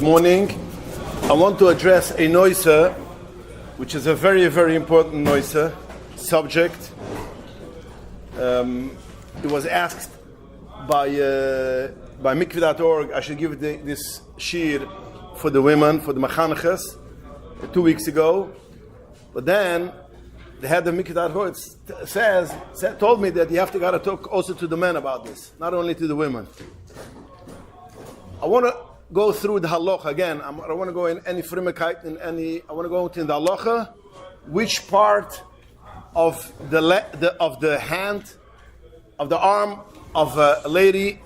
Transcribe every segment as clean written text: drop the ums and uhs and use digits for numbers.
Good morning. I want to address a noisa, which is a very, very important noisa subject. It was asked by mikveh.org I should give this shiur for the women, for the machanechas, 2 weeks ago. But then the head of mikveh.org told me that you have to gotta talk also to the men about this, not only to the women. I want to go through the halacha again. I don't want to go in any frimmigkeit, I want to go into the halacha, which part of the hand, of the arm of a lady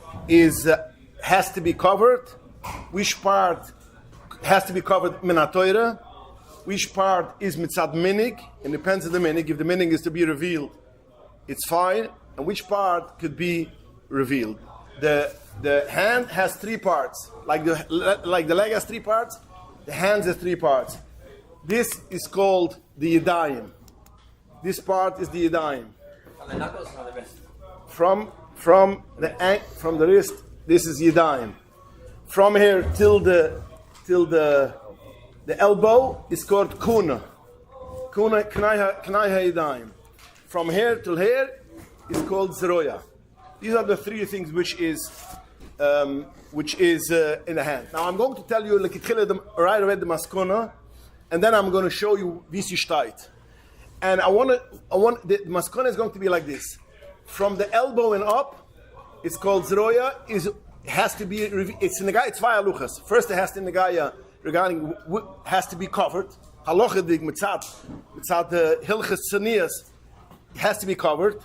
has to be covered, which part has to be covered min ha-Torah, which part is mitzad minig, and depends on the minig. If the minig is to be revealed, it's fine, and which part could be revealed. The hand has 3 parts, like the leg has 3 parts. The hand has 3 parts. This is called the yadayim. This part is the yadayim. From the knuckles or the wrist? From the wrist, this is yadayim. From here till the elbow is called kuna. Kuna knai yadayim. From here till here is called zroya. These are the 3 things which is in the hand. Now I'm going to tell you right away the maskona, and then I'm going to show you wie steht. And I want the maskona is going to be like this. From the elbow and up, it's called zroya. It's negaya. It's 2 haluchas. First, it has to negaya regarding has to be covered. Halacha dig mitzad the hilchas tzenias has to be covered.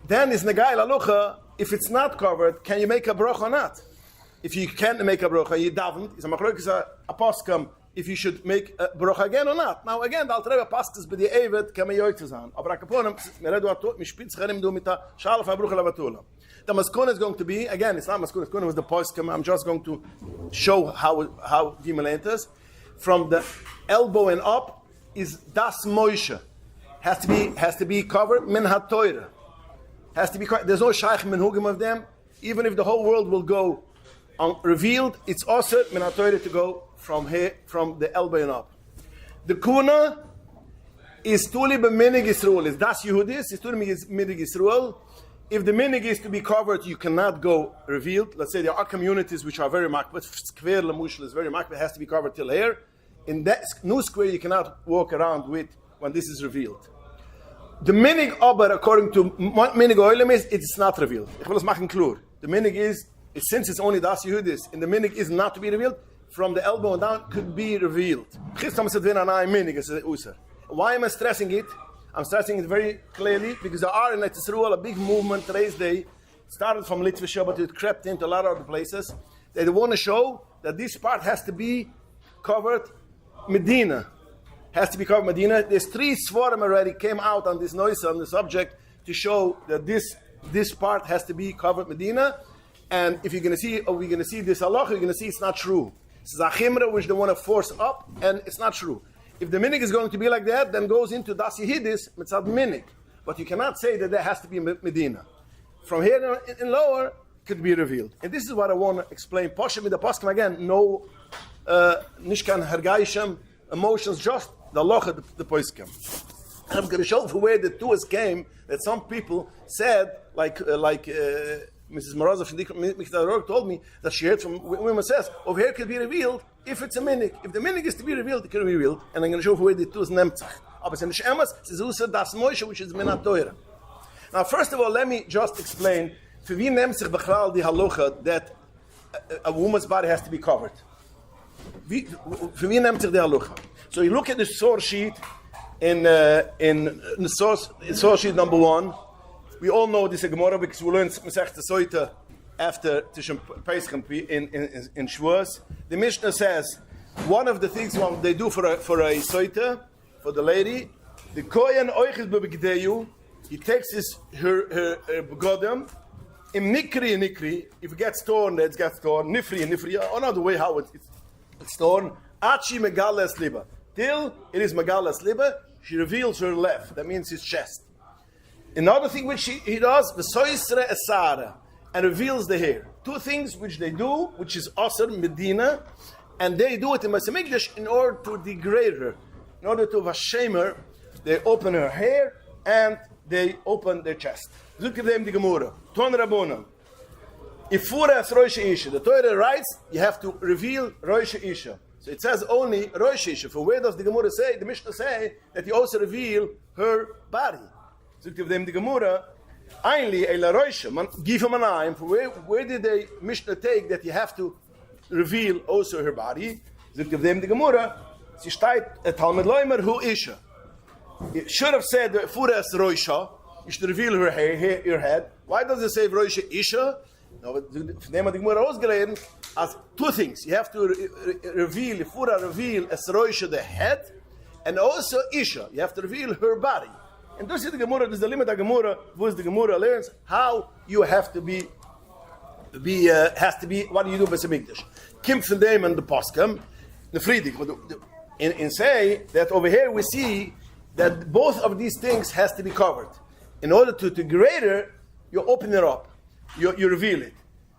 Then is negaya halacha. If it's not covered, can you make a bracha or not? If you can't make a bracha, you daven't. It's a machlokes a poskim if you should make a bracha again or not. Now again, the alter rebbe passes bei die evet kann man yoyt sein. Aber a kaponem mir redu atot mi spitz kharim do mit a shalaf a bracha lavatula. The maskon is going to be, again, it's not maskon, maskon was the poskim. I'm just going to show how gimel enters. From the elbow and up is das moishe. Has to be covered min ha-Torah. Has to be. There's no shaykh menhugim of them. Even if the whole world will go revealed, it's also min ha-Torah to go from here, from the elbow and up. The kuna is tuli b'minig Yisrael. Is das Yehudis? Is tuli b'minig Yisrael. If the minig is to be covered, you cannot go revealed. Let's say there are communities which are very makbet. Skver lemushel is very makbet. It has to be covered till here. In that new square, you cannot walk around with when this is revealed. The minig aber, according to minig oilem, it's not revealed. Ich will es machen klar. The minig is, since it's only das Yehudis, and the minig is not to be revealed, from the elbow down could be revealed. Why am I stressing it? I'm stressing it very clearly because there are in Israel a big movement today's day, started from Litvisha, but it crept into a lot of other places. They want to show that this part has to be covered Medina. Has to be covered Medina. There's 3 svarim already came out on this noise on the subject to show that this part has to be covered Medina. And if we're going to see this halacha, you're going to see it's not true. It's a chimra which they want to force up, and it's not true. If the minig is going to be like that, then goes into das yehidis mitzad minig. But you cannot say that there has to be Medina. From here in lower could be revealed. And this is what I want to explain. Poshem with the poskim again, no nishkan hergaishem emotions, just the halacha the poskim. And I'm going to show for where the tuas came that some people said like Mrs. Maraza from Mikveh.org told me that she heard from women says over here could be revealed if it's a minig. If the minig is to be revealed, it can be revealed. And I'm going to show where the tuas nemtzach. Aber in Shemas, it's also das moishe, which is min ha-Torah. Now, first of all, let me just explain for wie nimmt sich bechlal die halacha that a woman's body has to be covered. For wie nimmt sich die halacha? So you look at the source sheet in the source sheet number 1. We all know this Gemara because we learned Masechta Soita after Tisha Pesach in Shavuos. The Mishnah says one of the things they do for a Soita, for the lady, the Kohen oiches b'begdeyu, he takes her begodem, im nikri, if it gets torn, it gets torn, nifri, another way how it's torn, achi megalas liba, till it is megalas liba, she reveals her left, that means his chest. Another thing which he does, the soisre esara, and reveals the hair. 2 things which they do, which is asr Medina, and they do it in Beis Hamikdash in order to degrade her, in order to shame her. They open her hair and they open their chest. Look at them, the Gemara. Ton Rabbonon. If Furas Rosh Isha, the Torah writes, you have to reveal Rosh Isha. So it says only Rosh Isha. For where does the Gemara say, the Mishnah say, that you also reveal her body? So look at them, the Gemara. Ainli Eila Rosh, give him a name. For where did the Mishnah take that you have to reveal also her body? So look at them, the Gemara. Sie steht, Talmud Loimer, who Isha. It should have said Furas Roisha. You should reveal her hair, her head. Why does it say Roisha Isha? No, but the name of the Gemara ausgelernt as two things. You have to reveal, Fura reveal as Roisha the head, and also Isha. You have to reveal her body. And this is the Gemara, this is the limit of Gemara, where the Gemara learns how you have to be has to be, what do you do by Hamikdash? Kim von dem and the Poskim, the Friedrich, and say that over here we see that both of these things has to be covered. In order to grade her, you open it up. You reveal it.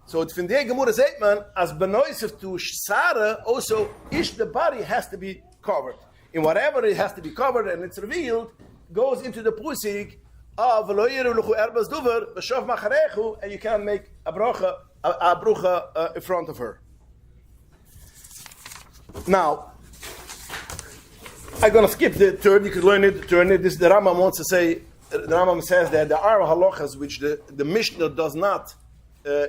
So it's from the Gemara Zeitman, as benoisef to Sarah, also the body has to be covered. In whatever it has to be covered and it's revealed, goes into the pusik of erbas duver b'shav macharechu, and you can make a brucha in front of her. Now, I'm going to skip the third. You could learn it. This is the Rambam wants to say. The Rambam says that there are halachas which the Mishnah does not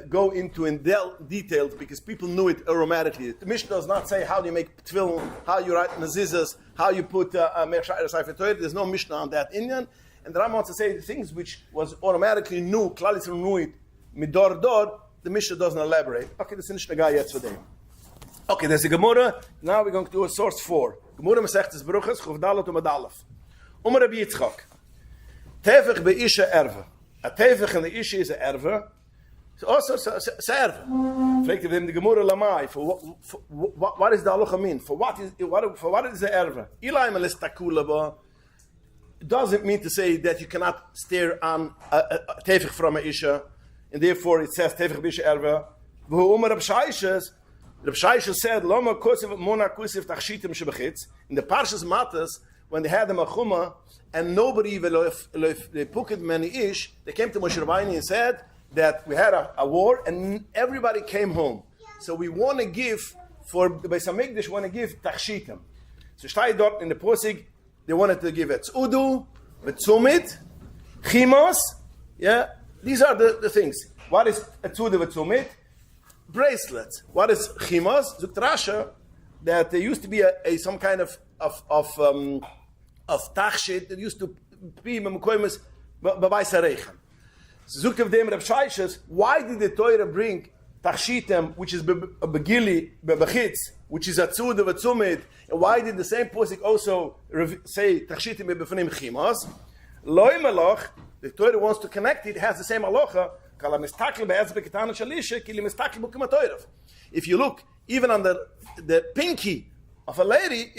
go into in details because people knew it aromatically. The Mishnah does not say how you make tefillin, how you write mezuzahs, how you put there's no Mishnah on that Indian. And the Rambam wants to say the things which was automatically new, Klal Yisrael knew it, midor dor, the Mishnah doesn't elaborate. Okay, this is the guy yet today. Okay, there's a Gemara. Now we're going to do a source 4. Gemara Masechtes Bruches, Chuf Dalot U'Madalef. Rabbi Yitzchak. Tevech be'isha erve. A tevech and the isha is a erve. So also it's a erve. Fragt him the Gemara Lamai. What does the halacha mean? For what is the erve? Ilai meles takulaba. It doesn't mean to say that you cannot stare on a tevech from a isha, and therefore it says tevech be'isha erve. V'hu Reb Shaishes. Reb Shaishes said, Lama kosiv mona kusiv tachshitim shebechitz. In the Parshas Matas, when they had the Machuma, and nobody, they puked many ish, they came to Moshe Rabbeinu and said that we had a war, and everybody came home. So we want to give, for the Beis Hamikdash, want to give tachshitim. So steht dort in the Posig, they wanted to give it Udu, Vetzumit, Chimos, yeah, these are the things. What is Udu, Vetzumit? Bracelets. What is Chimos? Zukt Rasha, that there used to be some kind of tachshit that used to be memukoymes b'bayis hareichem. Zukt of them Reb Shaishes, why did the Torah bring tachshitem, which is begili bechitz, which is atzud of atzumid, and why did the same posik also say tachshitem b'fnim chimos? Loi melach, the Torah wants to connect it, has the same halacha. If you look even on the pinky of a lady,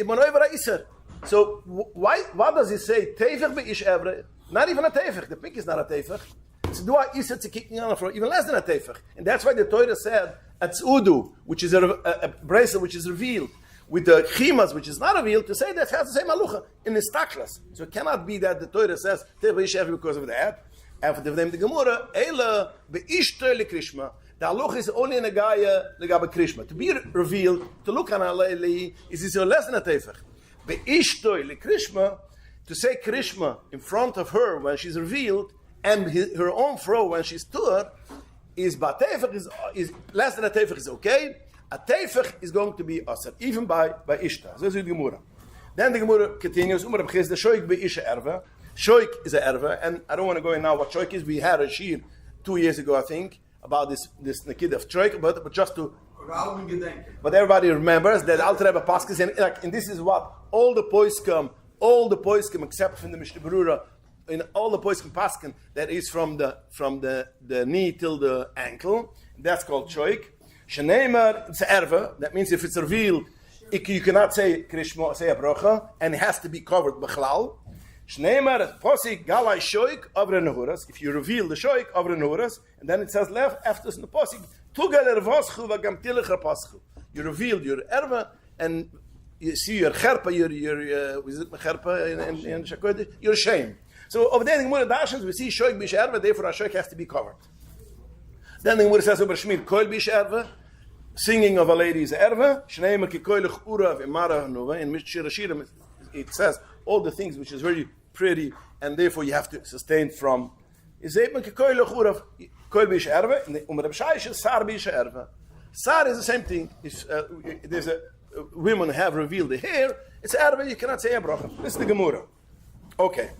so what does it say? Tevech be'ish evre, not even a tevech. The pinky is not a tevech. It's dua isa kicking on for even less than a tevech, and that's why the Torah said atzudu, which is a bracelet which is revealed, with the chimas which is not revealed, to say that has the same halucha in the staklas. So it cannot be that the Torah says tevech be'ish evre because of that. After the name the Gemara, Eila beishter lekrishma. The halacha is only in a gaya legabe krishma. To be revealed, to look on a lady, is less than a tefech. Beishter lekrishma, to say krishma in front of her when she's revealed, and her own fro when she's tur, is batefech is less than a tefech is okay. A tefech is going to be asar, even by ishta. So is the Gemara. Then the Gemara continues. The shoik beisha erva. Shoik is an erva, and I don't want to go in now what shoik is. We had a shiur 2 years ago, I think, about this nakid of shoik, but just to. But everybody remembers that Alter Rebbe Paskes, and this is what all the poiskim except from the Mishnah Berurah, in all the poiskim paskin that is from the knee till the ankle. That's called shoik. Sheneimer, it's an erva. That means if it's revealed, you cannot say krishma, say a brocha, and it has to be covered b'chlal. Shneimar posik galai shoik avre nehuras. If you reveal the shoik avre nehuras, and then it says left after the posik tugal ervaschu v'gam tilech rapaschu. you revealed your erva, and you see your cherpa, your shame. So over there in the Gemara Dashans, we see shoik bish erva, therefore our shoik has to be covered. Then the Gemara says over Shmir, koil bish erva, singing of a lady's erva, shneima ki koilach urav imara nuva, in Mishir Hashirim it says all the things which is very pretty, and therefore you have to sustain from. Izayman ki koilach urav, koil bish erva, and the Reb Shaish is sar bish erva. Sar is the same thing. If there's a women have revealed the hair, it's erva, you cannot say a bracha. This is the Gemara. Okay.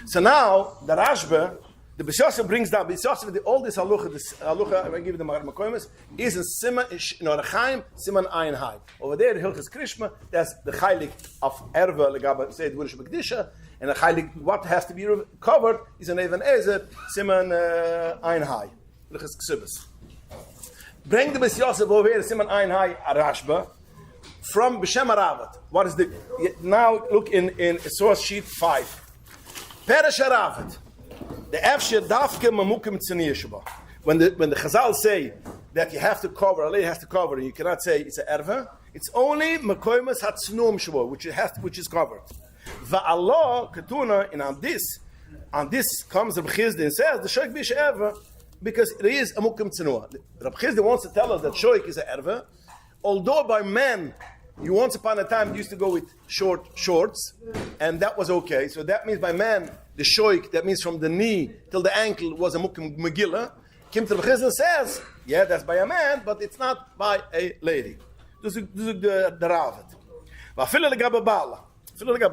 So now the Rashba, the B'Yosef brings down B'Yosef all this halacha I give the Makoimus is in Siman in Orachaim Siman Ayin Hai. Over there the Hilchas Krishma, that's the chaylik of erva legaba said Wurish B'Kedisha, and the chaylik what has to be covered is an Even Ezer Siman Ayin Hai. Hilchas Ksubas. Bring the B'Yosef over here Siman Ayin Hai Rashba from B'Shem Aravat. What is the now look in source sheet 5. Perish Aravat. The Efshe Dafke Mamukim Tzeniot. When the Chazal say that you have to cover, a lady has to cover, and you cannot say it's an erva, it's only Makoimas Hatznuim Shvo, which is covered. Va'allah Ketuna, and on this comes Reb Chizda and says the shoik bish erva, because it is a mukim tznuah. Reb Chizda wants to tell us that shoik is an erva, although by men, you once upon a time used to go with short shorts, and that was okay. So that means by man, the shoik, that means from the knee till the ankle was a mukim megillah. Kim Reb Chizda says, yeah, that's by a man, but it's not by a lady. This is the Ravet. Va'afilo legaba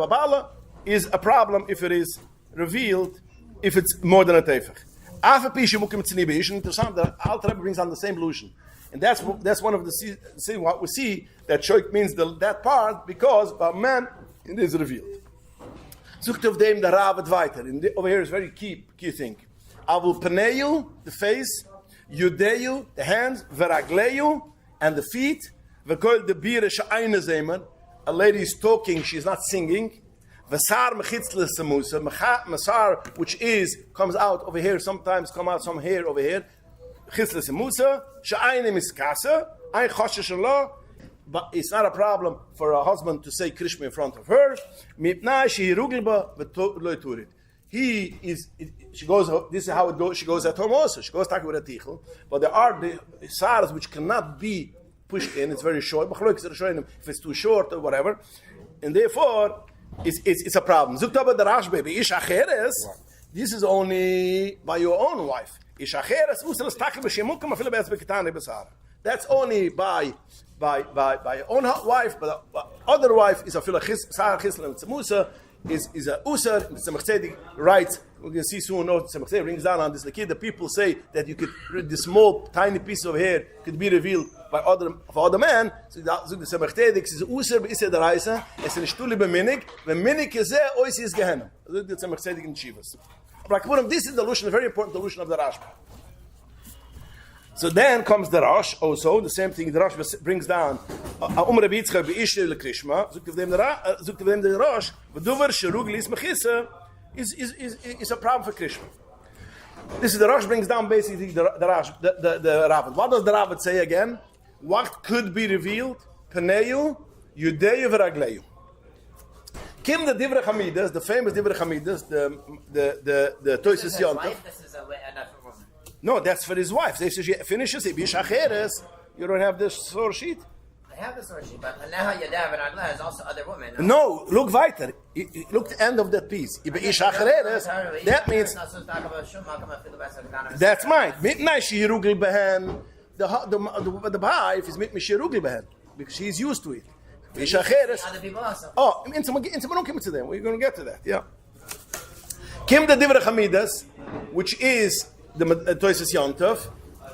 bala is a problem if it is revealed, if it's more than a tefach. Afa pishu mukim tzini beishin. Interessant that Alter Rebbe brings on the same illusion. And that's one of the what we see that shoik means that part because by man it is revealed. Zucht of them the Ravet weiter. Over here is very key thing. Avul paneyu, the face, yudeyu, the hands, veragleyu, and the feet. V'kol the bire she'ayne zeman. A lady is talking, she's not singing. V'sar mechitzle semusa, masar, which comes out over here. Sometimes come out some hair over here. Chitzle semusa, she'ayne miskasa, ein choshesh Allah. But it's not a problem for a husband to say krishma in front of her. Mipnai shehi ruglba v'lo turit. She goes, this is how it goes, she goes at home also. She goes talking with a tichel. But there are the saras which cannot be pushed in, it's very short. If it's too short or whatever. And therefore, it's a problem. This is only by your own wife. That's only by your own wife, but the other wife is a is a usar. Tzemach Tzedek writes, we're going to see soon, Tzemach Tzedek brings down on this, the people say that you could, the small, tiny piece of hair could be revealed by other man. So the Tzemach Tzedek is usar b'iseh daraisa, es in shtuli b'minig, v'minig kezeh oisi is gehenim. The Tzemach Tzedek in Shivas. But this is the illusion, a very important illusion of the Rashba. So then comes the Rosh, also, the same thing, the Rosh brings down, Rabbi Yitzchak b'ishli l'krishma, zukt of them the Rosh, v'duver sheruglis mechisa, is a problem for Krishma. This is the Rosh brings down basically the Ravet. What does the Ravet say again? What could be revealed? Paneyu, Yudeyu v'ragleyu. Kim the Divrei Chamidas, the famous Divrei Chamidas, the Toises Yontov. No, that's for his wife. If she finishes it, you don't have this source sheet. I have the source sheet, but now Yadav and Agla is also other women. No, look weiter. Look the end of that piece. That means that's mine. The wife is mit mishirugli behen because she's used to it. Other people also. Oh, we're going to get to that. Yeah. Kim the Divrei Chamidas, which is the Toises Yontov,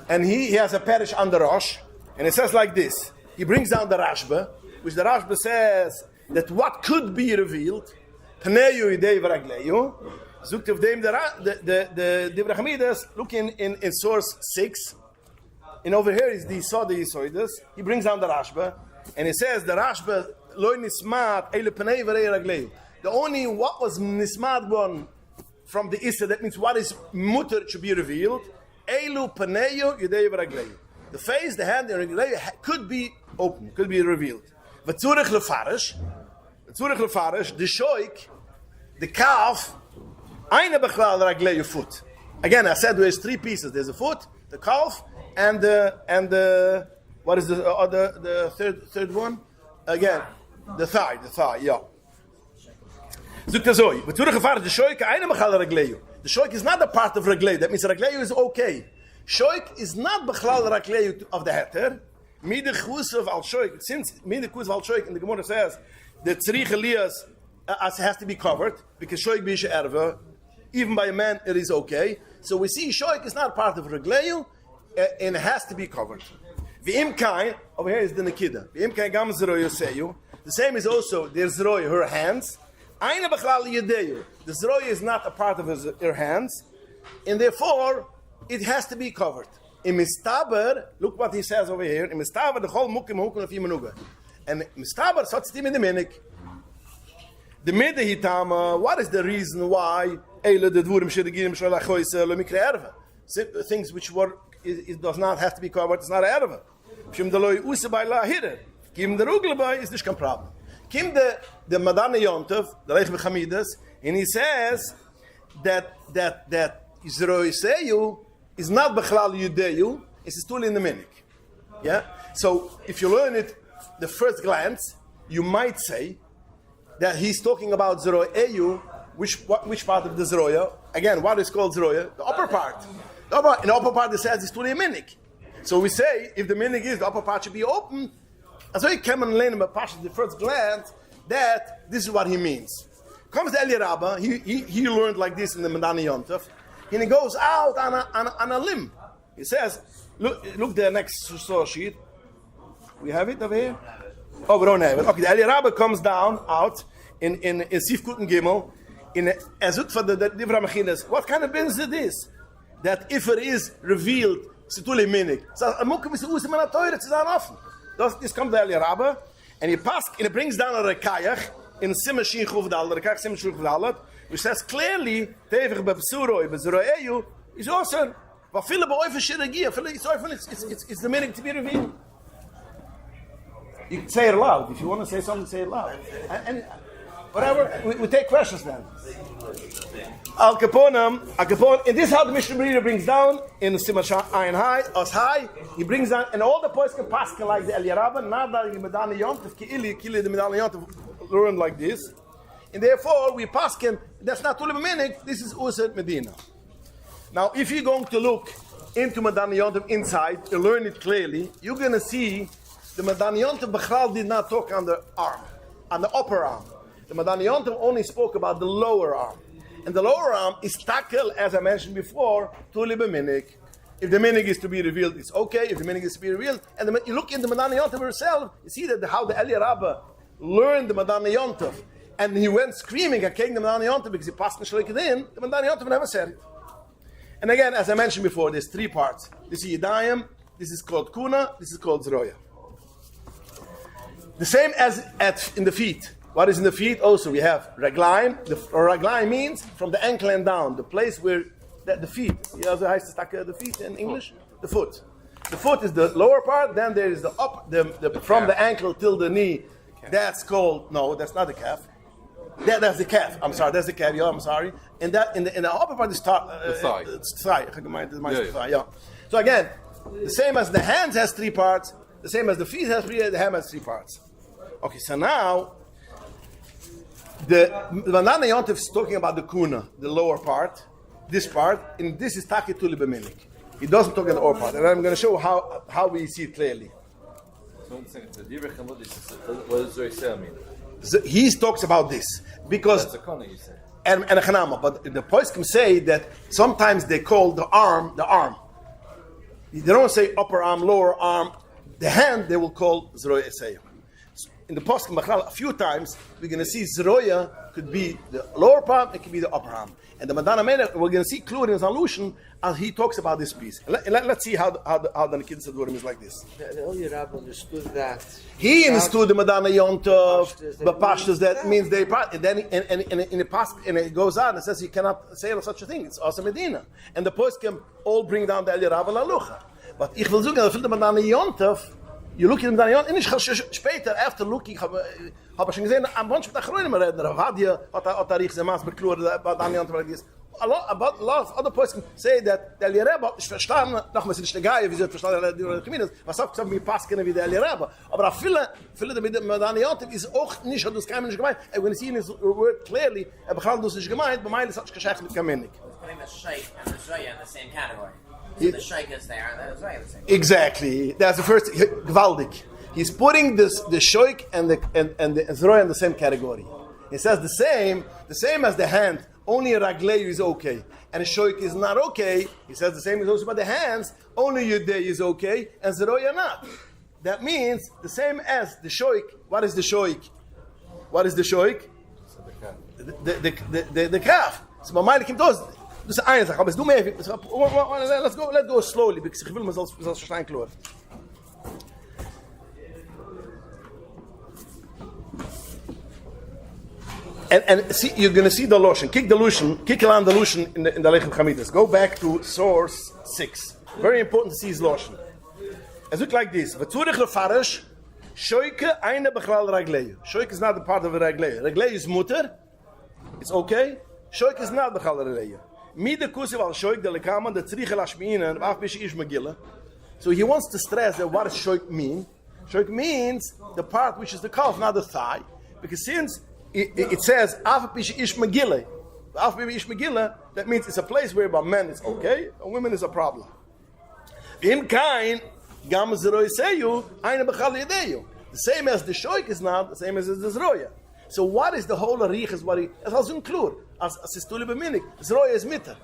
and he has a parish on the Rosh, and it says like this. He brings down the Rashba, which the Rashba says that what could be revealed, Paneyu Yidei V'Ragleyu, Zukt of them the Divrei Chamidas, look in source 6, and over here is the Yisoides. He brings down the Rashba, and it says the Rashba, Loi Nismat, Eile Panei V'Rei Ragleyu. The only what was Nismat one from the Issa, that means what is mutter should be revealed. Elu paneyu yudei v'ragleyu. the face, the hand, the regleyu could be open, could be revealed. V'tzurich lefarish, the shoik, the calf, eine bechlal regleyu foot. Again, I said there's three pieces. There's a foot, the calf, and the what is the third one? Again, the thigh, yeah. Zuk tazoi. V'tzurich lefarish, the shoik, eine bechlal regleyu. The shoik is not a part of regleyu. That means regleyu is okay. Shoik is not bechlal regleyu of the heter. Mide chusav al shoik. Since mide chusav al shoik in the Gemara says the tzrich eliyas has to be covered because shoik b'isha erva, even by a man it is okay. So we see shoik is not part of regleyu and it has to be covered. V'im kain, over here is the nekida. V'im kain gam zroya seyu. The same is also the zroya, her hands. Aina bechlal yedeyu. The zroya is not a part of her hands, and therefore it has to be covered. In mistaber, look what he says over here. In mistaber, the whole mukim hukum of imanuga. And mistaber sotztim in the minik. The midahitama. What is the reason why? Things which were it does not have to be covered. It's not a erva. Shim deloy usa by la hider. Kim the rugel by is this kan problem. Kim the madane yontov the reich bechamidas, and he says that Yisroel seyu is not bechlal yudeyu, it's still in the minik. Yeah? So if you learn it the first glance, you might say that he's talking about zroeyu, which part of the zroya? Again, what is called zroya? The upper part. In the upper part it says it's still in the minik. So we say if the minik is the upper part should be open, so he came and learned at the first glance that this is what he means. Comes the Eli Rabba, he learned like this in the Madani Yontov. And he goes out on a limb. He says, look the next source sheet. We have it over here? Oh, we don't have it. Okay, the Eli Rabba comes down out in Sif Kuten Gimel in Ezut for the Divra Mechines. What kind of business is this? That if it is revealed, Situli Minik. So a mukim is used in a toilet, it's not often. This comes the Eli Rabba, and he brings down a rekayach in Simashin Chuvdal, the rekayach Simashin Chuvdal, which says clearly, Tevich Bepsuroi, Bezroeyu, is also, Vafila Ba'oifa Shiragia, it's the meaning to be revealed. You can say it aloud. If you want to say something, say it loud. And whatever, we take questions then. Al Kaponam, and this is how the Mishnah Berurah brings down in Simashin Ayin High, Os High, he brings down, and all the points can pass like the Eli Rabba, not that the Medani Yontov, Kili the Medani Yontov learn like this. And therefore, we pass him, that's not Tulim Minik, this is Usad Medina. Now, if you're going to look into Medani Yontov inside, and learn it clearly, you're going to see the Medani Yontov Bechral did not talk on the arm, on the upper arm. The Medani Yontov only spoke about the lower arm. And the lower arm is tackle, as I mentioned before, Tulim Minik. If the minig is to be revealed, it's okay. If the minig is to be revealed, and you look in the Medani Yontov herself, you see that how the Eli Rabba learned the Medani Yontov. And he went screaming at King the Medani Yontov because he passed the shlick in. The Medani Yontov never said it. And again, as I mentioned before, there's three parts. This is Yidayim, this is called Kuna, this is called Zroya. The same as in the feet. What is in the feet? Also, we have Raglaim. Raglaim means from the ankle and down, the place where the feet. You know how to the feet in English? The foot. The foot is the lower part, then there is the up, from the ankle till the knee. That's called, no, that's not the calf. That's the calf. I'm sorry, that's the calf. Yeah, I'm sorry. And that in the upper part is the thigh. Yeah. So again, the same as the hands has three parts, the same as the feet has three, the hand has three parts. Okay, so now the Manana Yontif is talking about the kuna, the lower part, this part, and this is Taki Tuli Beminik. He doesn't talk about the upper part, and I'm going to show how we see it clearly. So what does Zoyser mean? He talks about this because that's a kona, you say. And a chanama, but the poskim say that sometimes they call the arm. They don't say upper arm, lower arm. The hand they will call zroya eseya. In the poskim a few times we're going to see zroya could be the lower part, it could be the upper arm. And the Madana Melech, we're going to see clear in his allusion as he talks about this piece. Let's see how the Nikid Sadurim is like this. The Eli Rabba understood that. He understood the Madana Yontov, the Pashtas, that means they part. And then in the past, and it goes on, it says you cannot say such a thing. It's also Medina. And the poskim all bring down the Eli Rabba Lalucha. But ich will sagen, dass man dann Jontef, you look in the Jontef, und ich später, after looking, habe ich schon gesehen, ein Bunch mit der Chroine reden, Radia hat er richtig gemacht, beklort, aber dann Jontef like this. A lot of other persons say that the Rebbe is verstanden, nochmals nicht der Geier, wie sie verstanden die Gemeinde, was auch gesagt, wie passen wie der Rebbe. Aber auch viele damit der Jontef ist auch nicht, hat das kein Mensch gemeint. And when you see in his word clearly, begann das nicht gemeint, bei mir ist es geschäft mit kein Mensch. Putting the sheikh and the zraya in the same category. So the sheikh is there and the zraya is the same. Exactly. That's the first gewaltig. He's putting the sheikh and the zraya in the same category. He says the same as the hand. Only a raglei is okay, and a shoik is not okay. He says the same is also about the hands. Only yudei is okay, and zeroya not. That means the same as the shoik. What is the shoik? What is the shoik? The calf. So my mind came to us. This is eine Sache, aber es du mehr. Let's go slowly because ich will mir soll verstehen klar. And see, you're going to see the lotion. Kick around the lotion in the Lechem Chamidus. Go back to source 6. Very important to see his lotion. It looks like this. V'tzurich lefarish, shoike eine bechlal raglei. Shoike is not the part of a raglei. Raglei is mutter. It's okay. Shoike is not bechlal raglei. Mi de kusiv al shoike de lekaman de tzriche lashmiinen v'af bish ish megillah. So he wants to stress that what does shoike mean? Shoike means the part which is the calf, not the thigh. Because since it says Af ish megillah. Af ish megillah, that means it's a place where by men it's okay, and women is a problem. In kain gam zeroy seyu eine bechal yedeyu. The same as the shoik is not, the same as the zroya. So what is the whole arich is what he as include as sistuli beminik. Zroya is mitter.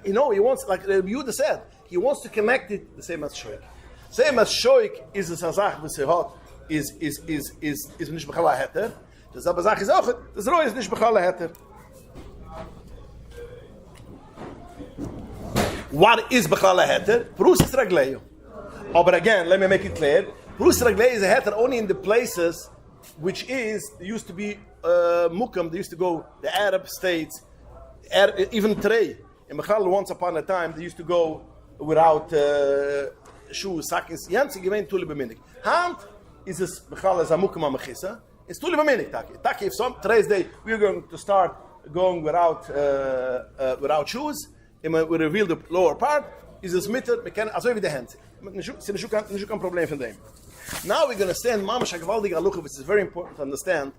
You know, he wants, like Yehuda said, he wants to connect it the same as shoik. Same as shoik is a sazach v'sehot is nicht bechal heter. The Zabazach is auch, the Zroya is nicht bechala heter. What is bechala heter? Prus is ragleyo. But again, let me make it clear. Prus ragleyo is a heter only in the places which used to be mukam, they used to go, the Arab states, even today. In Bechala, once upon a time, they used to go without shoes, stockings. Jens, gemein tuli beminik. Hand is a Bechala, is a mukam amachisa. It's tuli b'minik, Taki. If today's day we're going to start going without shoes, we reveal the lower part. Is a smitter, we can also with the hands. Nicht kein Problem von dem. Now we're going to stand mamash gewaldige halucha, which is very important to understand.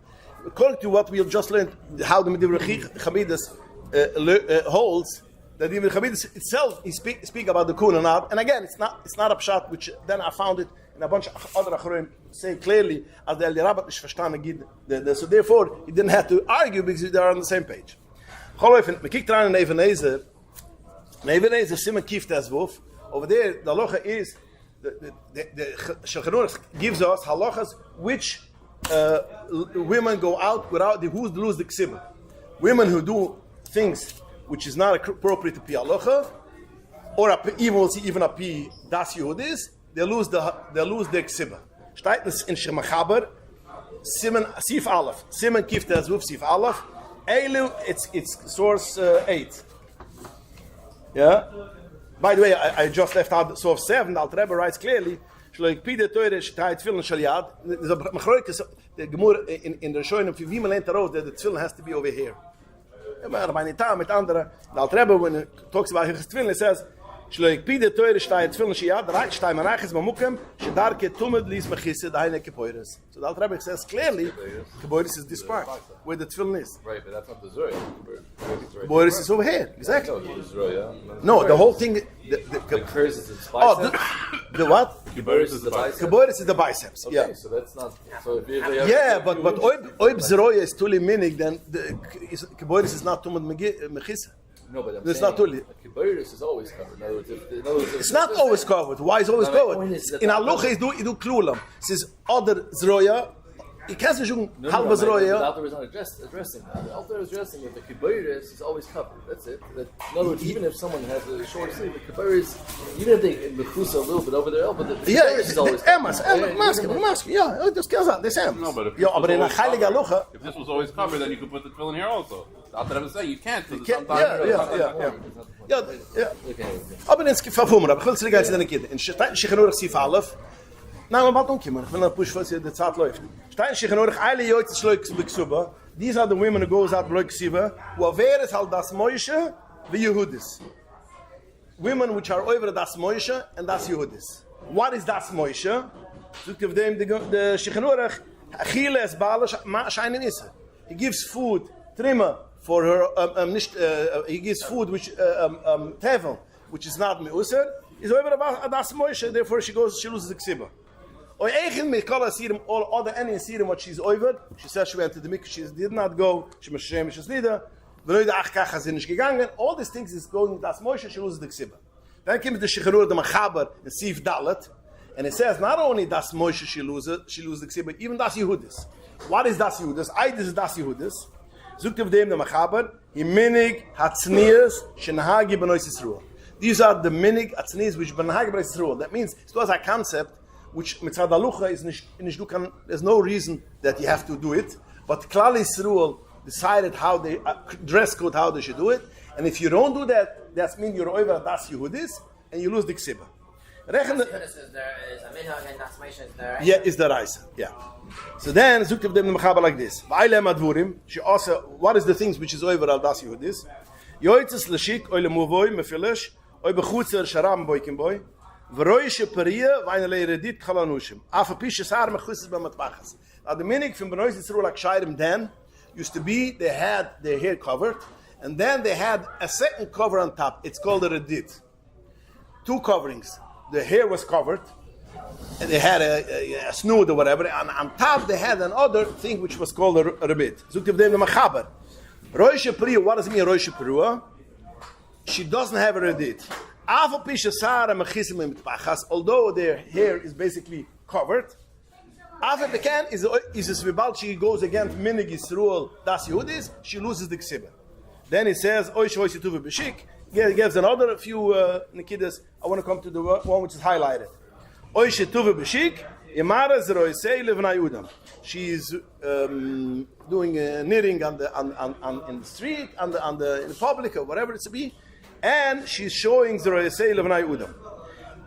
According to what we just learned, how the Chabidus holds that the Chabidus itself is speak about the kunanad, and again, it's not a pshat, which then I found it. And a bunch of other Acharoim say clearly as the Rabbat is verstanden. So therefore, he didn't have to argue because they are on the same page. We kick down in Ebenezer. In Ebenezer, Simon Kif Tezvuf. Over there, the halacha is the Shulchan gives us halachas which women go out without who lose the ksiba. Women who do things which is not appropriate to pi halacha, or even a pi das Yehudis. They lose the ksiba. Steigt in Shemachaber, Simon Sif Aleph, Simon Kif Tezvuf Sif Aleph. Elu, it's source 8. Yeah. By the way, I just left out source 7. Al Rebbe writes clearly. Shloik pide teure shtayt tefillin shel yad. There's a machloek the gemur in the Shoin of Vima lent that the tefillin has to be over here. Maar by nitam mit andere. Al Rebbe when it talks about his tefillin, it says. Shloik pide teure shtayt tefillin shel yad. Right shtay manachis mamukem shedarke tumed lis mechise daine kepoires. So the Al Rebbe says clearly, kepoires is this part where the tefillin is. Right, but that's not the Zoya. Kepoires is over here, exactly. No, the Zoya. No, the whole thing. The Kepoires is its biceps. The what? Kepoires is the biceps. Kepoires is the biceps. Okay, Yeah. so that's not. So if Yeah, but oib zroya is tuli minig, then the kepoires is not tumad mechisa. No, but I'm It's saying not tuli. Kepoires is always covered. In other words, It's not always covered. Why is always covered? In Halacha is do klulam. It says other zroya. You can't say halva The zroya. author is not addressing that. The author is addressing that the kepoires is always covered. That's it. That, in other words, even if someone has a short sleeve, the kepoires, even if they mechusa a little bit over their elbow, the kepoires is always covered. Mask. Yeah, das kann sein. Das ist No, but if ja, aber in a heilige Halacha. if this was always covered, then you could put the tefillin here also. I'll tell them to say you can't. Yeah. Aber ins Verformen, aber ich will zurück zu den Kindern. In Shichanurach Sif Aleph, na, man bald umkommen, ich will noch push, was die Zeit läuft. Stein Shichanurach, alle Joitzes Leukes Biksuba, these are the women who goes out Leukes Siva, who are es halt das Moishe, the Yehudis. Women which are over das Moishe and das Yehudis. What is das Moishe? Sucht of them the Shichanurach, Achille es Baalash, Shainen Isse. He gives food, trimmer, for her, he gives food which, tevel, which is not meuser, is over das Moishe, therefore she loses the ksiba. Or Eichen Mikala Sirim, all other any Sirim what she's over, she says she went to the mikvah, she did not go, she must shame, she's leader, all these things is going das Moishe, she loses the ksiba. Then comes the Shechanur, the Machaber, the Sif Dalet, and it says not only das Moishe she loses the ksiba, even das Yehudis. What is das Yehudis? This is das Yehudis. Zukt of them the Machaber, Minig Hatznias Shenahagi Benois Yisroel. These are the Minig Hatznias which Benahagi Benois Yisroel. That means it was a concept which Mitzad Halucha is nicht, there's no reason that you have to do it, but Klal Yisroel decided how they dress code, how they should do it, and if you don't do that, that means you're over das Yehudis and you lose the ksiba. Yeah, is the Raisa. Yeah. So then, Zukt of them the Mechaber like this. She also, what is the things which is over al das Yehudis? Yoitzes l'shik, oi lemuvoy, mefilish, oi bechutzer sharam boikim boy, v'roishe periya, v'ayne leiredit chalanushim. Afa pishe sar mechusses b'matbachas. Now the minig from Benois Yisroel like Shairim then used to be, they had their hair covered, and then they had a second cover on top. It's called a redit. Two coverings. The hair was covered, and they had a snood or whatever, and on top they had another thing which was called a rebit. Zukt of them the Machaber. Roishe Periya, what does it mean Roishe Periya? She doesn't have a redit. Although their hair is basically covered, after the can is a svibal, she goes against Minig Yisroel das Yehudis, she loses the ksiba. Then it says, Oish Oish Tuva B'shik, gives another few Nikidas. I want to come to the one which is highlighted. Oish Tuva B'shik, Yemara Zeroisei Levnai Udam. She is doing knitting in the street, in the public, or whatever it's to be, and she's showing Zeroisei Levnai Udam.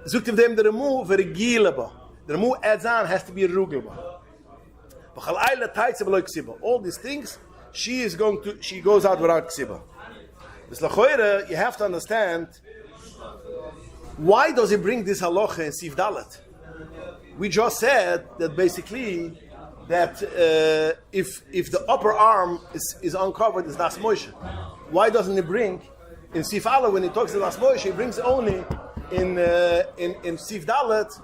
Zukt of them the remove vergilaba. The remove adds on has to be ruglaba. All these things, she goes out without ksiba. You have to understand, why does he bring this halacha in Sif Dalet? We just said that basically that if the upper arm is uncovered, is das Moshe. Why doesn't he bring in Sif Aleph when he talks to das Moshe? He brings only in Sif Dalet,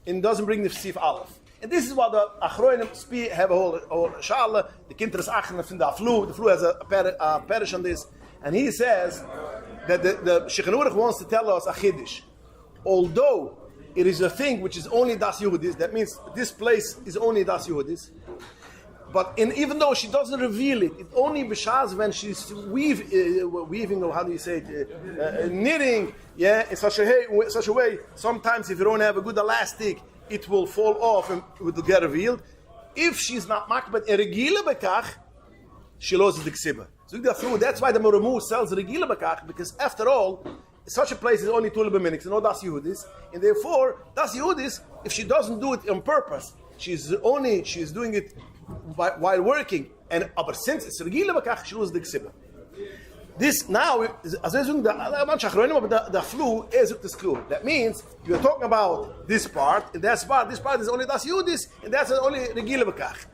and doesn't bring the Sif Aleph. And this is what the Achroinim have a whole shale. The Kinteres Achronim from the Flu has a parish on this, and he says that the Shechanurach wants to tell us a Chiddush. Although it is a thing which is only das Yehudis, that means this place is only das Yehudis. But even though she doesn't reveal it, it only b'shaz when she's weaving, or how do you say it, knitting, yeah, in such a way. Sometimes if you don't have a good elastic, it will fall off and it will get revealed. If she's not makbet regila bekach, she loses the ksiba. So that's why the Moramu sells regila bekach, because after all, such a place is only Tule B'minik, no Das Yehudis, and therefore Das Yehudis, if she doesn't do it on purpose, she's doing it while working, and but since it's regila bekach, she loses the ksiba. This now, the flu is the that means you're talking about this part, and this part is only Das Yehudis, and that's only regila bekach.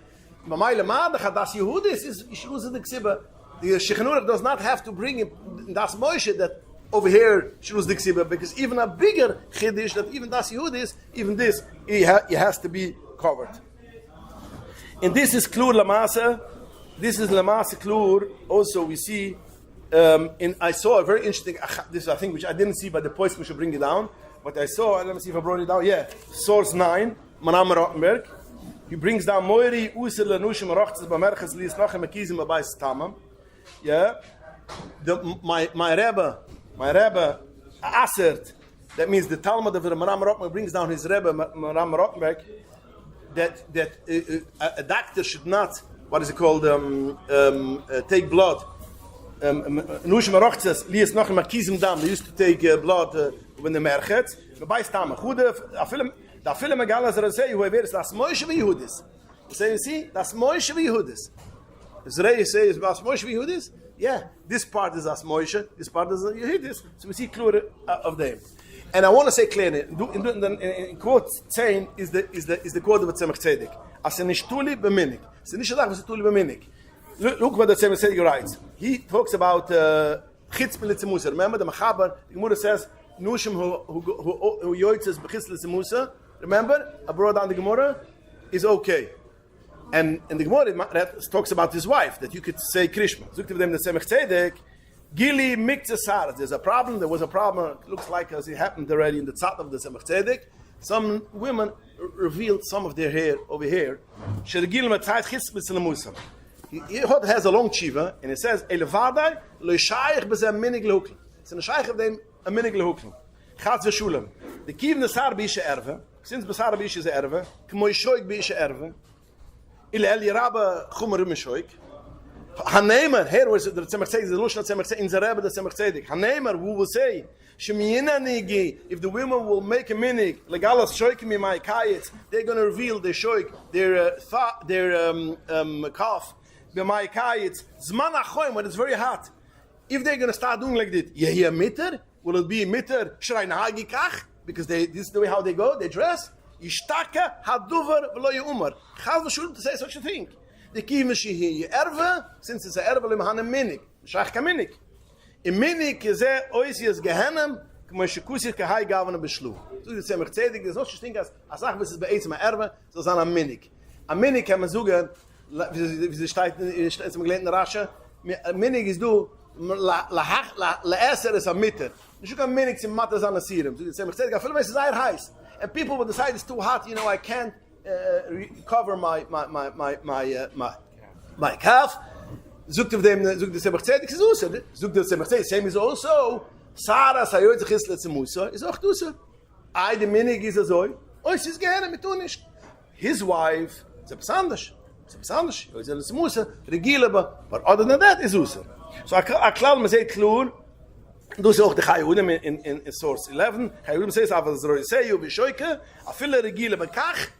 Das Yehudis is she loses the ksiba. The Shechanurach does not have to bring in Das Moshe that over here she loses the ksiba, because even a bigger chiddush that even Das Yehudis, even this, it has to be covered. And this is klur lamasa. This is lamasa klur. Also, we see. I saw a very interesting. This is a thing which I didn't see, but the points we should bring it down. But I saw. Let me see if I brought it down. Yeah, source 9. Manam Rottenberg. He brings down Moiri User Lanushim Rochtes Bamerches Lies Lachem Akizim Abais Tamam. Yeah, my Rebbe assert. That means the Talmud of the Manam Rottenberg brings down his Rebbe Manam Rottenberg. That a doctor should not, what is it called, take blood Nushim Rochzes, lies noch mal Kisem Dam, they used to take blood when the merchet. Bei Stam, Gude, a film Magalas say, who is das Moshe Yehudis. So you see, that's Moshe Yehudis. Israel says, that's Moshe Yehudis? Yeah, this part is as Moshe, this part is Yehudis. So we see clear of them. And I want to say clearly, in quote 10 is the quote of Tzemach Tzedek. As a nishtuli b'minik. So nishtuli b'minik b'minik. Look what the Tzemach Tzedek writes. He talks about chitz b'litzemusa. Remember the Machaber, the Gemara says, Nushim who yoitzes b'chitz b'litzemusa. Remember, I brought down the Gemara, is okay. And the Gemara talks about his wife, that you could say Krishma. Zuktiv them the Tzemach Tzedek, Gili mikzasar. There's a problem, there was a problem, it looks like as it happened already in the tzat of the Tzemach Tzedek. Some women revealed some of their hair over here. He has a long chiva, and it says, Elevadai, lo shayich b'zeh minig lehuklim. It's in a shayich of them, a minig lehuklim. Chatz v'shulam. The kiv nesar b'isha erve, since b'sar b'isha is erve, k'mo yishoik b'isha erve, il el yiraba chumer mishoik. Hanemer, here was the Tzemach Tzedek, the Lushna Tzemach Tzedek, in the Rebbe the Tzemach Tzedek. Hanemer, who will say, if the women will make a minig, legalas shoikim in my kayetz, they're going to reveal their shoik, their calf, my kayetz, zman achoim, when it's very hot. If they're going to start doing like this, yehia mitter, will it be mitter shrein hagikach? Because this is the way how they go, they dress. Yishtaka haduver v'lo ye'umar. Chaz v'shulim to say such a thing. The kivim shehi erve, since it's a erve lemhan a minig, shach ka minig. In minig is oisias gehenem, k'mo shekusich kahai gavana b'shlu. So the Tzemach Tzedek, there's no such thing as asach bis is be'etzim erve, so zan a minig. A minig kann man sagen, wie sie steht im gelernten Rasche, a minig is du, la'eser is a mitter. You can minig some matters on a serum. So the Tzemach Tzedek, I feel like it's very heiß. And people will decide it's too hot, I can't cover my calf. Zoekt of them, zoekt the Tzemach Tzedek is also. Zoekt the Tzemach Tzedek, same is also. Sarah sayot zechis letzemusa is auch dusa. I the minig is azoi. Ois is gerne mit tun nicht. His wife, it's a besonders. Ois letzemusa, regilaba. But other than that is also. So a klal me say klur. Du auch the Chayudim in source 11. Chayudim says aber zroi seyu bishoike. A fille regile bekach.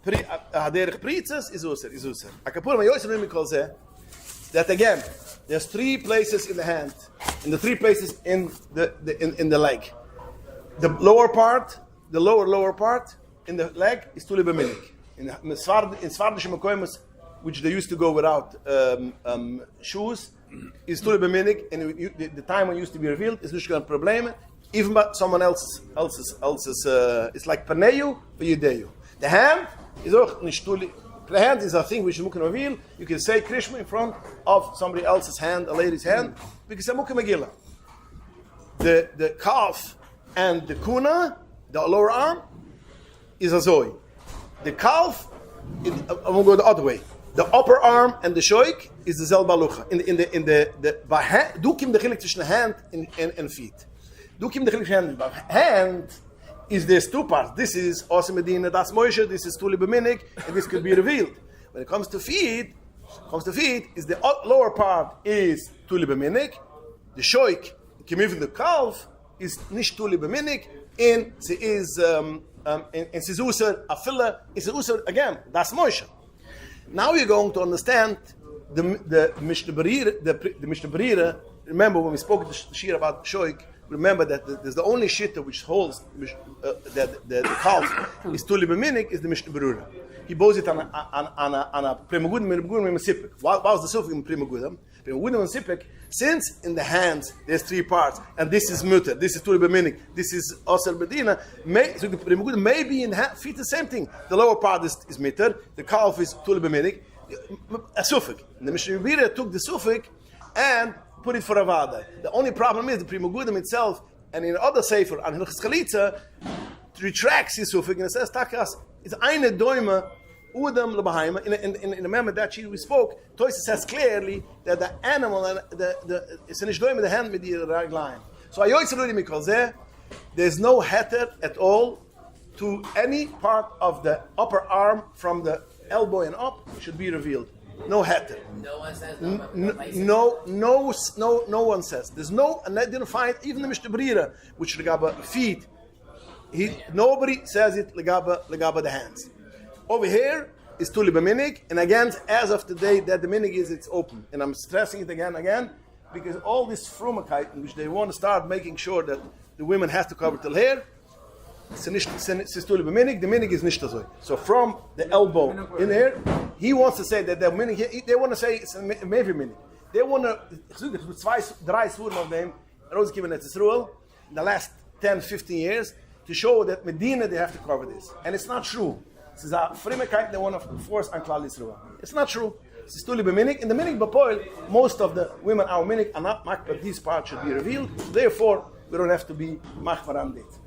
Haderich pritzes is user. A kapur ma yoyse nimi kol zeh. That again, there's 3 places in the hand, and the 3 places in the leg. The lower part, the lower part in the leg is tuli b'minik. In Svardische Mekoimus, which they used to go without shoes, is tuli b'minik, and the time when it used to be revealed is nicht kein problem. Even by someone else's it's like paneyu for yudeyu. The hand is auch nicht tuli. The hand is a thing which you can reveal. You can say Krishma in front of somebody else's hand, a lady's hand, because it's a Megillah. The calf and the kuna, the lower arm, is a zoe. The calf, I'm going to go the other way. The upper arm and the shoik is the zel balucha. Dukim the chilik zwischen hand and feet. Dukim the chilik hand. Hand is there's 2 parts. This is Osim Medina, that's Moshe, this is Tuli B'minik, and this could be revealed. When it comes to feet, is the lower part is Tuli B'minik, the shoik, even the calf, is Nish Tuli B'minik, and she is she's User, a filler, is User, again, that's Moshe. Now you're going to understand the Mishnah Berira. Remember when we spoke the Shir about shoik, remember that there's the only shitta which holds that the calf is tuli b'minik is the Mishnah Berurah. He bows it on a premagudim and sipik. Why was the sufik in premagudim? Premagudim and sipik, since in the hands there's 3 parts, and this is mutter, this is tuli b'minik, this is osel bedina. So the premagudim may be in the feet the same thing. The lower part is mutter, the calf is tuli b'minik, a sufik. And the Mishnah Berurah took the sufik and put it for Avada. The only problem is the Pri Megudim itself, and in other sefer, and Hilchos Chalitza, retracts his sufik and it says takas is eine doima udam lebahaima. In the moment that we spoke, Toysa says clearly that the animal and the it's an doima the hand with the ragline. So ayoytze ludi mikol zeh, there's no heter at all to any part of the upper arm from the elbow and up should be revealed. no heter. No one says No one says. There's no, and I didn't find even the Mishnah Brira, which legaba feet. Nobody says it legaba the hands. Over here is tuli b'minig, and again, as of today, that the minig is it's open, and I'm stressing it again, because all this frumigkeit, in which they want to start making sure that the women have to cover till here. The minig is nicht so. So from the elbow in here, he wants to say that the minig. They want to say it's a maybe minig. They want to. Drei Svurim of them rausgekommen at Israel in the last 10-15 years to show that Medina they have to cover this, and it's not true. This is a frumigkeit they want to force on Klal Yisrael. It's not true. It's tuli b'minig. In the minig b'poil, most of the women our minig are not makbar. These parts should be revealed. Therefore, we don't have to be machmar on it.